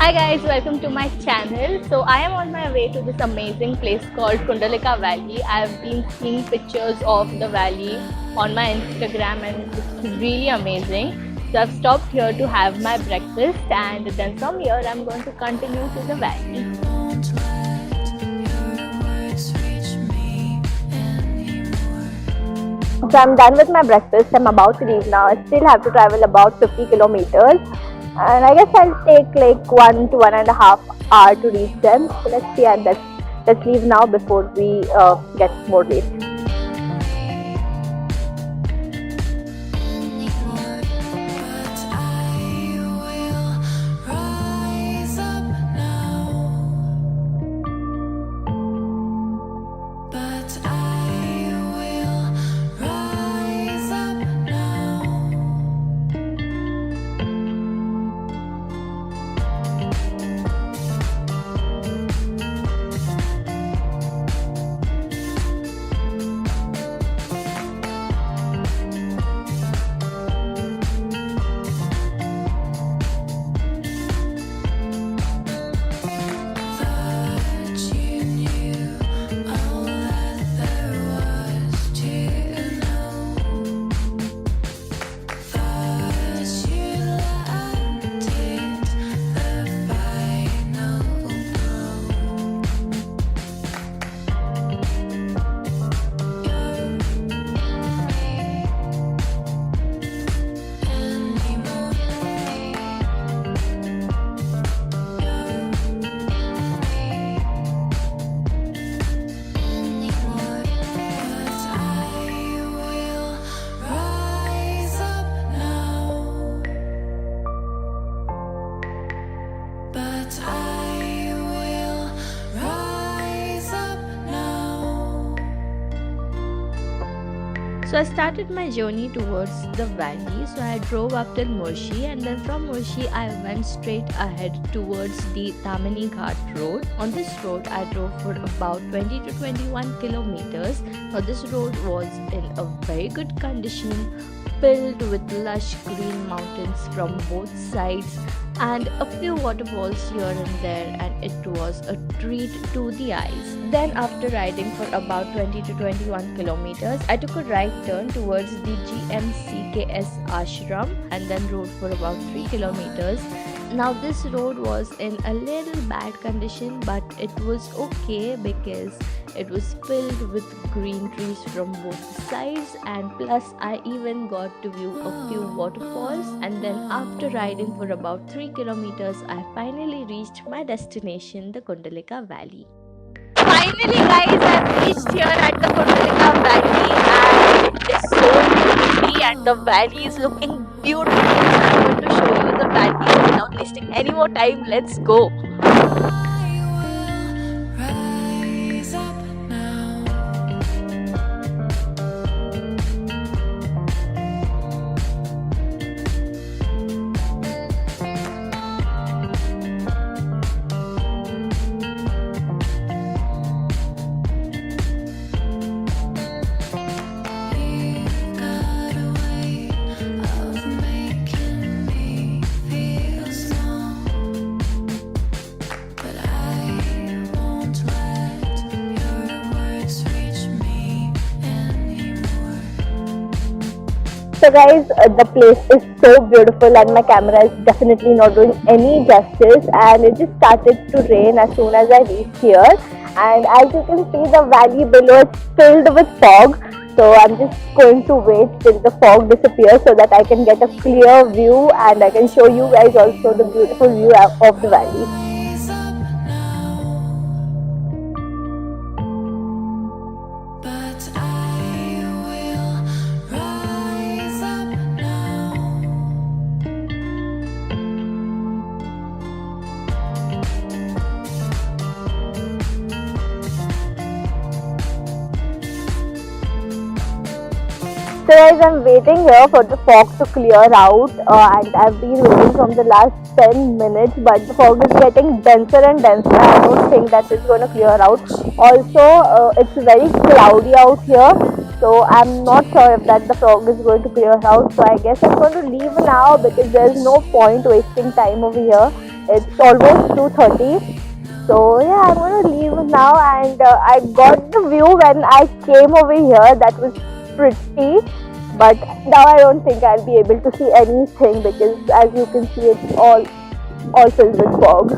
Hi guys, welcome to my channel. So I am on my way to this amazing place called Kundalika Valley. I've been seeing pictures of the valley on my Instagram and it's really amazing. So I've stopped here to have my breakfast and then from here I'm going to continue to the valley. So I'm done with my breakfast. I'm about to leave now. I still have to travel about 50 kilometers. And I guess I'll take like 1 to 1.5 hours to reach them. So let's see, and let's leave now before we get more late. So I started my journey towards the valley. So I drove up till Mulshi and then from Mulshi I went straight ahead towards the Tamhini Ghat road. On this road I drove for about 20 to 21 kilometers. Now this road was in a very good condition, filled with lush green mountains from both sides and a few waterfalls here and there, and it was a treat to the eyes. Then after riding for about 20 to 21 kilometers, I took a right turn towards the GMCKS ashram and then rode for about 3 kilometers. Now this road was in a little bad condition, but it was okay because it was filled with green trees from both sides, and plus I even got to view a few waterfalls. And then after riding for about 3 kilometers, I finally reached my destination, the Kundalika Valley. Finally guys, I've reached here at the Kundalika Valley and it is so pretty and the valley is looking beautiful. So I'm going to show you the valley without wasting any more time. Let's go. So guys, the place is so beautiful and my camera is definitely not doing any justice, and it just started to rain as soon as I reached here, and as you can see the valley below is filled with fog. So I'm just going to wait till the fog disappears so that I can get a clear view and I can show you guys also the beautiful view of the valley. So guys, I'm waiting here for the fog to clear out and I've been waiting from the last 10 minutes, but the fog is getting denser and denser. I don't think that it's going to clear out. Also, it's very cloudy out here, so I'm not sure if that the fog is going to clear out. So I guess I'm going to leave now because there's no point wasting time over here. It's almost 2:30. So yeah, I'm gonna leave now, and I got the view when I came over here. That was pretty, but now I don't think I'll be able to see anything because, as you can see, it's all filled with fog.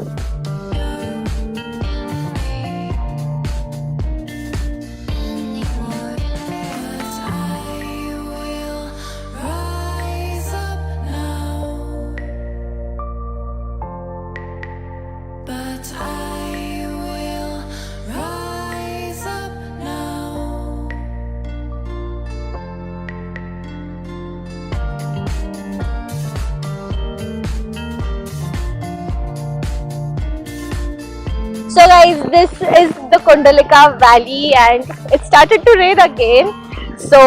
So guys, this is the Kundalika Valley, and it started to rain again. So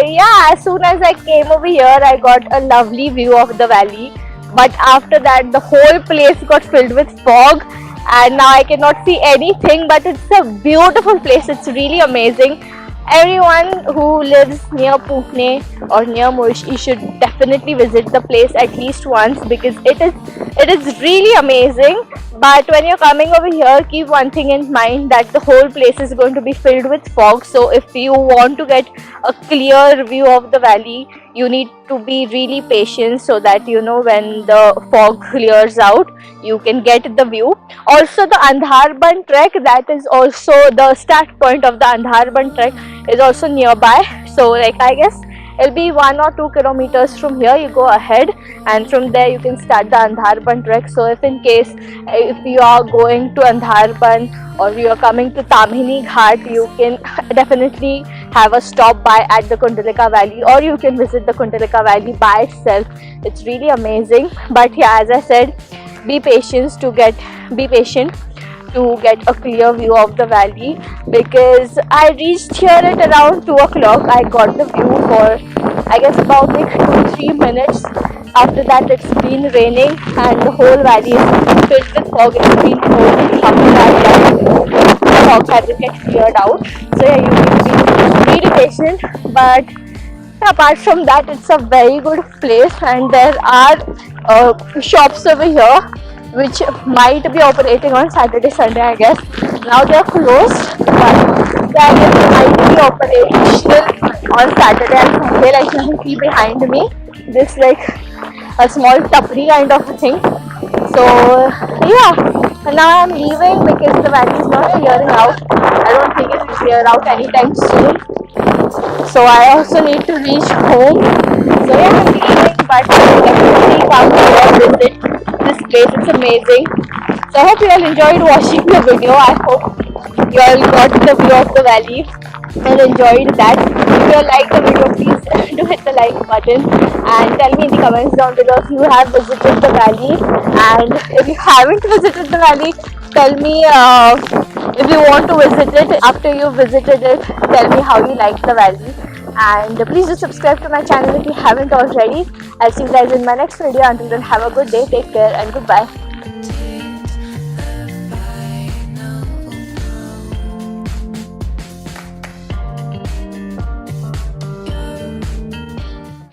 yeah, as soon as I came over here, I got a lovely view of the valley. But after that, the whole place got filled with fog, and now I cannot see anything. But it's a beautiful place. It's really amazing. Everyone who lives near Pune or near Mulshi should definitely visit the place at least once, because it is really amazing. But when you're coming over here, keep one thing in mind, that the whole place is going to be filled with fog. So if you want to get a clear view of the valley, you need to be really patient, so that when the fog clears out, you can get the view. Also, the Andharban trek, that is also the start point of the Andharban trek, is also nearby. So I guess it'll be 1 or 2 kilometers from here. You go ahead, and from there you can start the Andharban trek. So if you are going to Andharban or you are coming to Tamhini Ghat, you can definitely have a stop by at the Kundalika Valley, or you can visit the Kundalika Valley by itself. It's really amazing. But yeah, as I said, be patient to get a clear view of the valley, because I reached here at around 2 o'clock. I got the view for, I guess, about 2-3 minutes. After that, it's been raining, and the whole valley is filled with fog. It's been raining. After that, the fog hasn't get cleared out. So yeah, you need to be really patient. But apart from that, it's a very good place, and there are shops over here which might be operating on Saturday, Sunday, I guess. Now they are closed, but they might be operational on Saturday and Sunday. Like you can see behind me, this a small tapri kind of a thing. So yeah, now I'm leaving because the valley is not clearing out. I don't think it will clear out anytime soon. So I also need to reach home. So yeah, I'm leaving, but definitely come here, visit this place. It's amazing. So I hope you all enjoyed watching the video. I hope you all got the view of the valley and enjoyed that. If you all liked the video, please do hit the like button and tell me in the comments down below if you have visited the valley, and if you haven't visited the valley, tell me if you want to visit it. After you visited it, tell me how you liked the valley. And please do subscribe to my channel if you haven't already. I'll see you guys in my next video. Until then, have a good day, take care, and goodbye.